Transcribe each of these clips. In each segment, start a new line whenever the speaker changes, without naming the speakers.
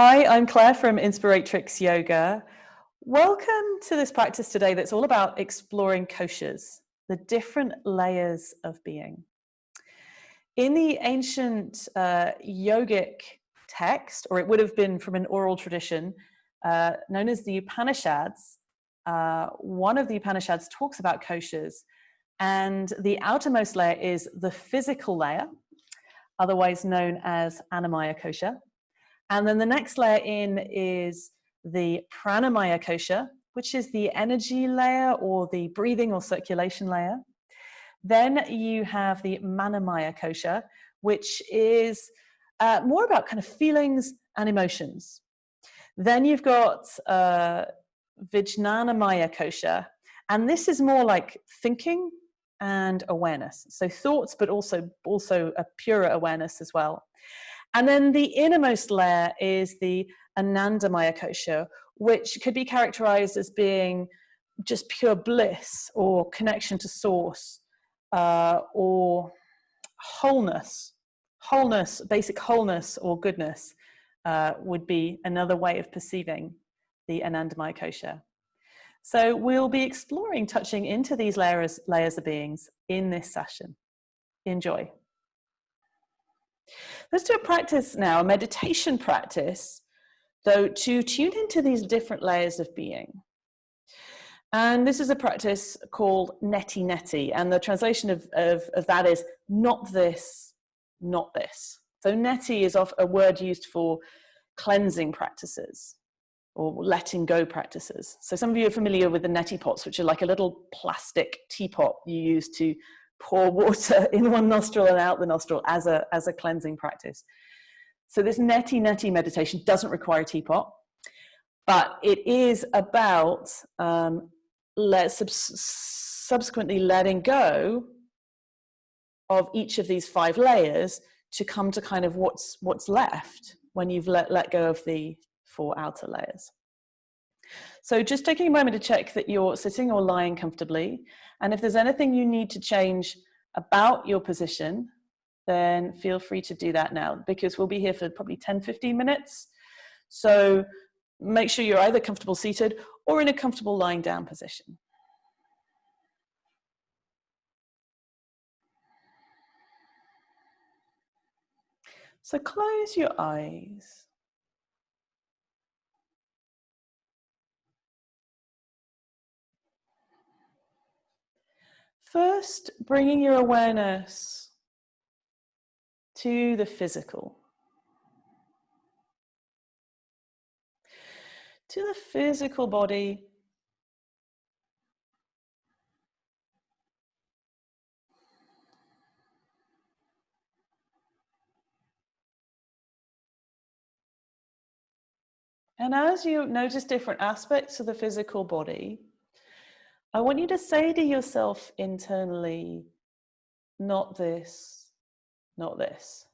Hi, I'm Claire from Inspiratrix Yoga. Welcome to this practice today that's all about exploring koshas, the different layers of being. In the ancient yogic text, or it would have been from an oral tradition known as the Upanishads, one of the Upanishads talks about koshas, and the outermost layer is the physical layer, otherwise known as Anamaya Kosha. And then the next layer in is the Pranamaya Kosha, which is the energy layer or the breathing or circulation layer. Then you have the Manomaya Kosha, which is more about kind of feelings and emotions. Then you've got Vijnanamaya Kosha, and this is more like thinking and awareness. So thoughts, but also a purer awareness as well. And then the innermost layer is the Anandamaya Kosha, which could be characterized as being just pure bliss or connection to source or wholeness. Wholeness, basic wholeness or goodness would be another way of perceiving the Anandamaya Kosha. So we'll be exploring touching into these layers of beings in this session. Enjoy. Let's do a practice now, a meditation practice, though, to tune into these different layers of being. And this is a practice called neti-neti, and the translation of that is not this, not this. So neti is a word used for cleansing practices or letting go practices. So some of you are familiar with the neti pots, which are like a little plastic teapot you use to pour water in one nostril and out the nostril as a cleansing practice. So this neti-neti meditation doesn't require a teapot, but it is about subsequently letting go of each of these 5 layers to come to kind of what's left when you've let go of the 4 outer layers. So just taking a moment to check that you're sitting or lying comfortably. And if there's anything you need to change about your position, then feel free to do that now, because we'll be here for probably 10-15 minutes. So make sure you're either comfortable seated or in a comfortable lying down position. So close your eyes. First, bringing your awareness to the physical. To the physical body. And as you notice different aspects of the physical body, I want you to say to yourself internally, not this, not this.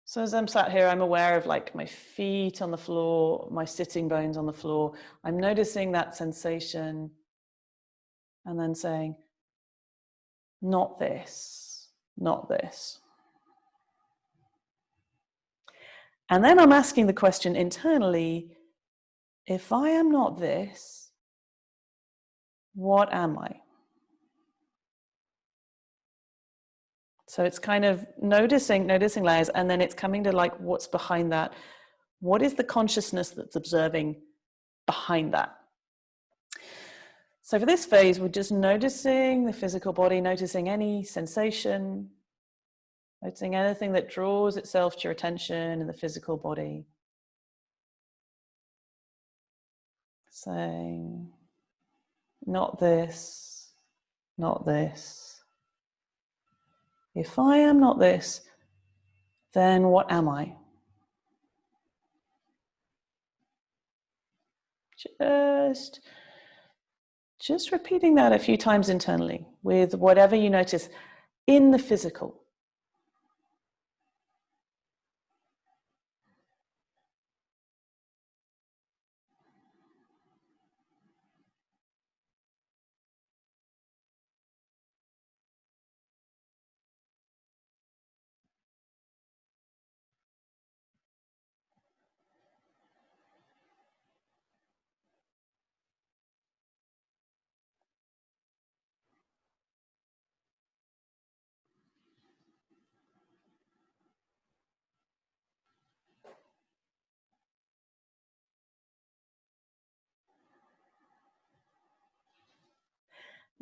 So as I'm sat here, I'm aware of like my feet on the floor, my sitting bones on the floor. I'm noticing that sensation and then saying, not this, not this. And then I'm asking the question internally, if I am not this, what am I? So it's kind of noticing layers, and then it's coming to like what's behind that. What is the consciousness that's observing behind that? So for this phase, we're just noticing the physical body, noticing any sensation, noticing anything that draws itself to your attention in the physical body. Saying, not this, not this. If I am not this, then what am I? Just repeating that a few times internally with whatever you notice in the physical.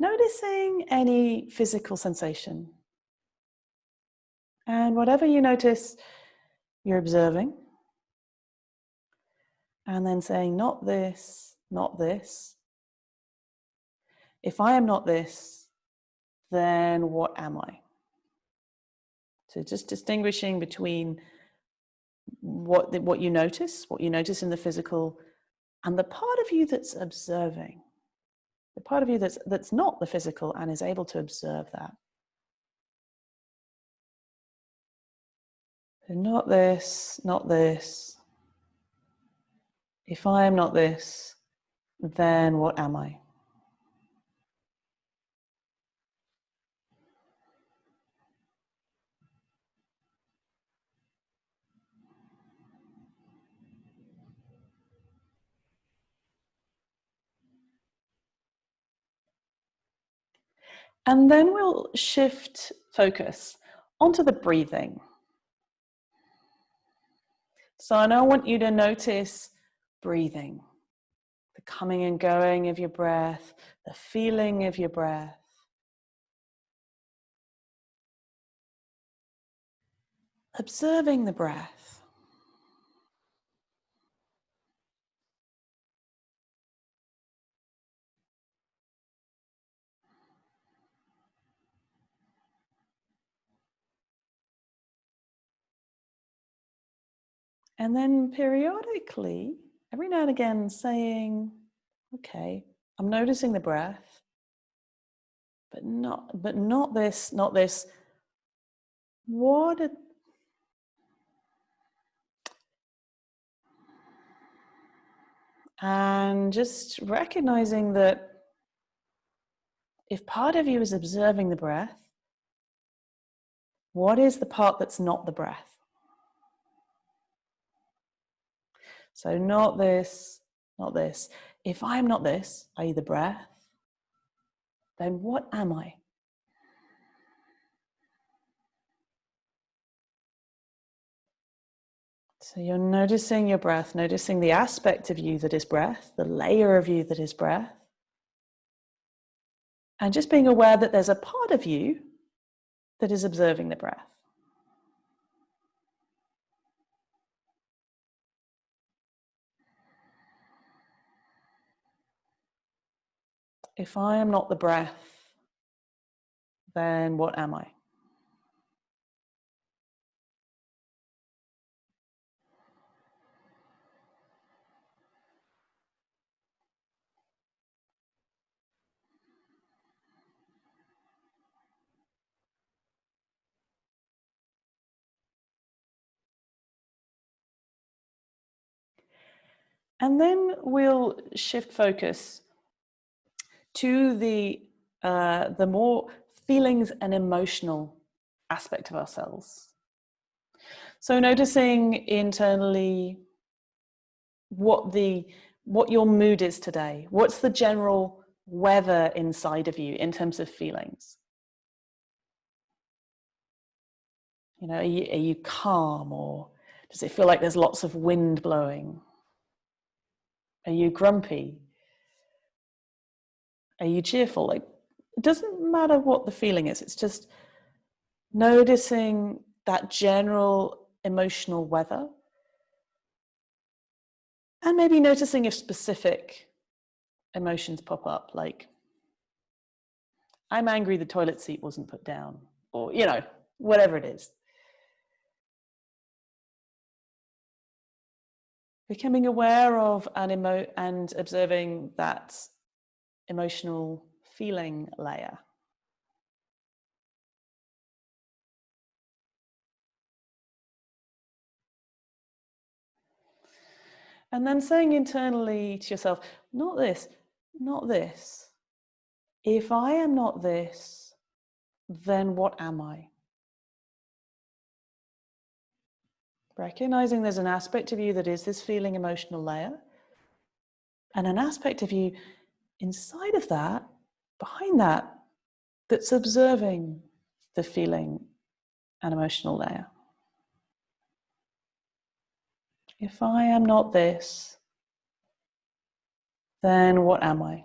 noticing any physical sensation. And whatever you notice, you're observing. And then saying, not this, not this. If I am not this, then what am I? So just distinguishing between what you notice in the physical, and the part of you that's observing, the part of you that's not the physical and is able to observe that. So not this, not this. If I am not this, then what am I? And then we'll shift focus onto the breathing. So now I want you to notice breathing, the coming and going of your breath, the feeling of your breath. Observing the breath. And then periodically, every now and again, saying, okay, I'm noticing the breath, but not this, not this. And just recognizing that if part of you is observing the breath, what is the part that's not the breath? So not this, not this. If I'm not this, i.e. the breath, then what am I? So you're noticing your breath, noticing the aspect of you that is breath, the layer of you that is breath. And just being aware that there's a part of you that is observing the breath. If I am not the breath, then what am I? And then we'll shift focus to the more feelings and emotional aspect of ourselves. So noticing internally what your mood is today. What's the general weather inside of you in terms of feelings? You know, are you calm, or does it feel like there's lots of wind blowing? Are you grumpy? Are you cheerful? Like, it doesn't matter what the feeling is. It's just noticing that general emotional weather, and maybe noticing if specific emotions pop up, like, I'm angry the toilet seat wasn't put down, or, you know, whatever it is. Becoming aware of and observing that emotional feeling layer. And then saying internally to yourself, not this, not this. If I am not this, then what am I? Recognizing there's an aspect of you that is this feeling emotional layer, and an aspect of you inside of that, behind that, that's observing the feeling and emotional layer. If I am not this, then what am I?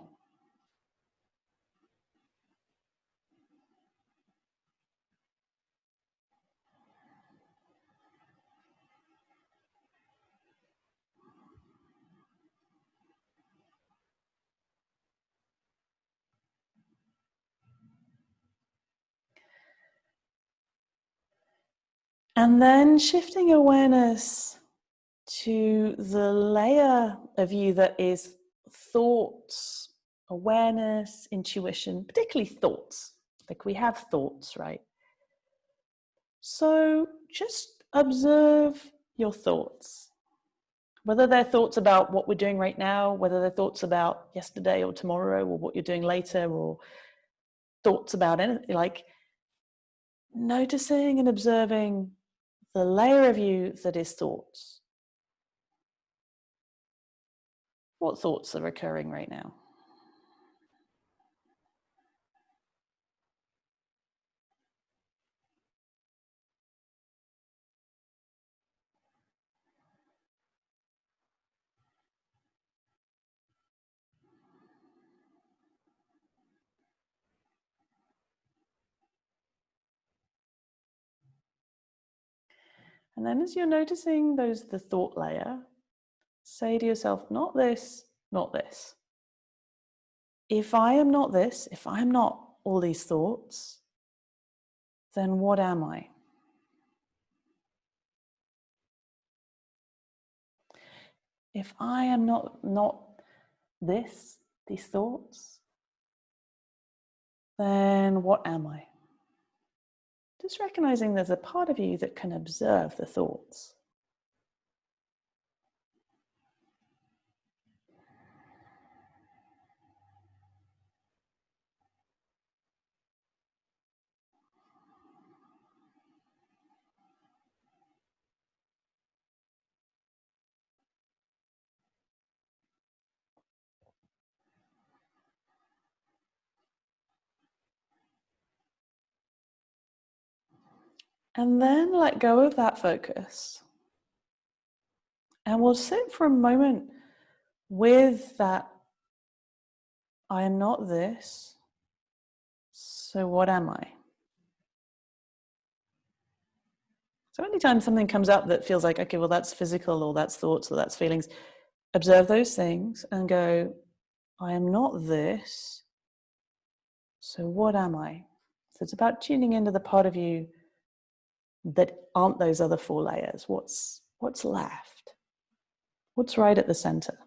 And then shifting awareness to the layer of you that is thoughts, awareness, intuition, particularly thoughts. Like we have thoughts, right? So just observe your thoughts. Whether they're thoughts about what we're doing right now, whether they're thoughts about yesterday or tomorrow or what you're doing later, or thoughts about anything, like noticing and observing the layer of you that is thoughts. What thoughts are occurring right now? And then as you're noticing the thought layer, say to yourself, not this, not this. If I am not this, if I am not all these thoughts, then what am I? If I am not this, these thoughts, then what am I? Just recognizing there's a part of you that can observe the thoughts. And then let go of that focus. And we'll sit for a moment with that, I am not this, so what am I? So anytime something comes up that feels like, okay, well, that's physical or that's thoughts or that's feelings, observe those things and go, I am not this, so what am I? So it's about tuning into the part of you that aren't those other four layers. What's left? What's right at the center?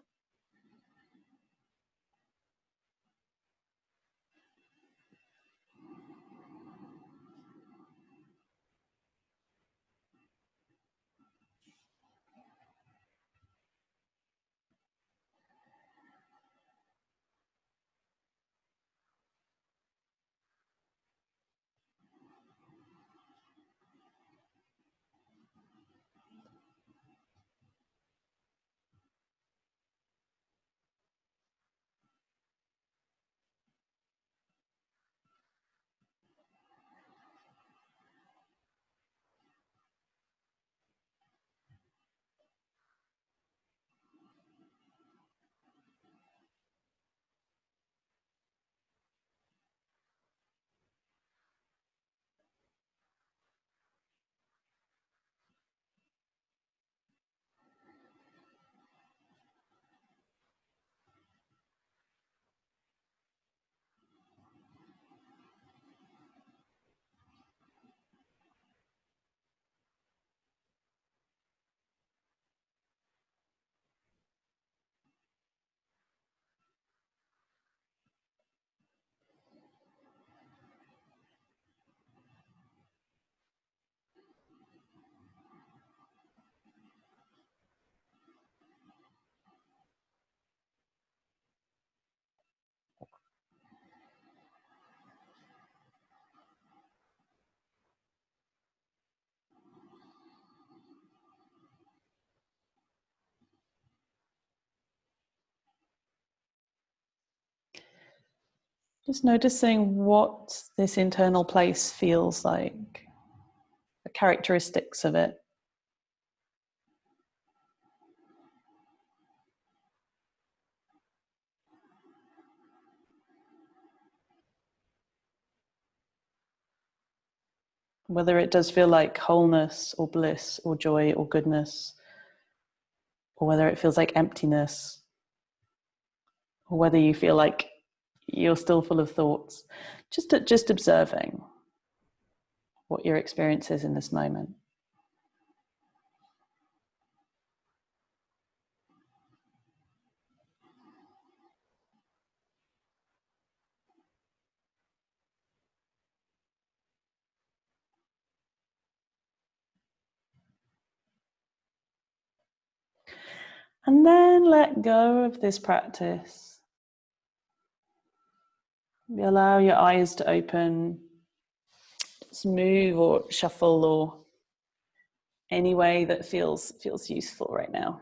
Just noticing what this internal place feels like, the characteristics of it. Whether it does feel like wholeness or bliss or joy or goodness, or whether it feels like emptiness, or whether you feel like you're still full of thoughts. Just observing what your experience is in this moment. And then let go of this practice. Allow your eyes to open. Just move or shuffle or any way that feels useful right now.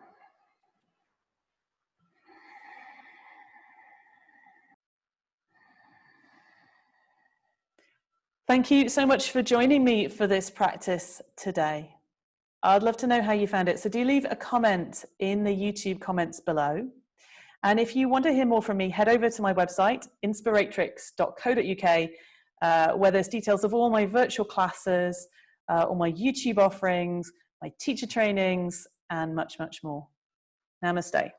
Thank you so much for joining me for this practice today. I'd love to know how you found it. So do leave a comment in the YouTube comments below. And if you want to hear more from me, head over to my website, inspiratrix.co.uk, where there's details of all my virtual classes, all my YouTube offerings, my teacher trainings, and much, much more. Namaste.